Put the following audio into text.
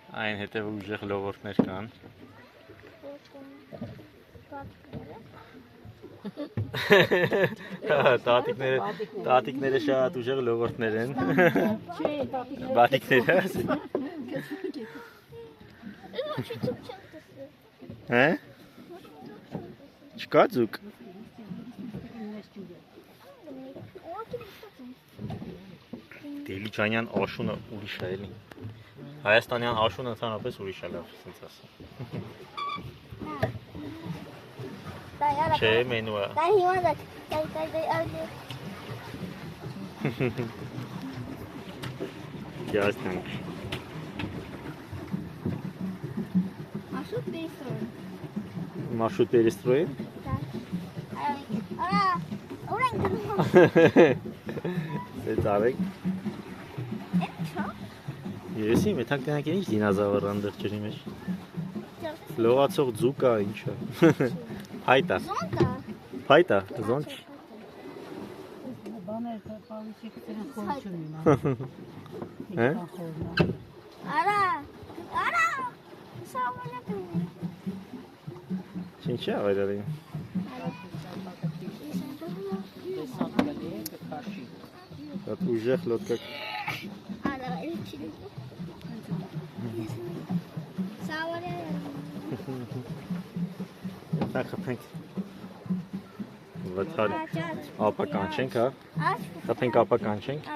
Այն հետև ուժեղ լողորդներ կան։ Տատիկները շատ ուժեղ լողորդներ են։ Բատիկները։ Հե? Չկա ձուկ։ Դիլիջանյան աշունը ուրիշ է էլի։ Հայաստանյան աշունը ընդհանրապես ուրիշ է լավ, ասենց ասեմ։ Չէ, մենու է։ Դա հիմա դա Ясненько. Маршрут перестроен. Маршрут перестроен? Да. Սեծ արեք։ Էնչո։ Եսի, մեթանք տենակ են ինչ դինազավր անդեղ ջրի մեջ։ Լողացող ձուկա, ինչա։ Փայտա։ Զոնկա։ Փայտա, զոնչ։ Բաներ պալիչի կտերան խորություն ունա։ Հե? Արա։ Արա։ Սավոլա կնի։ Ինչ է ավերալին։ Շատ ուժեղ լոդկակ։ Արա, էլի։ Սավոլա։ Դա խփենք։ Վթար ապա կանչենք, հա։ Խփենք ապա կանչենք։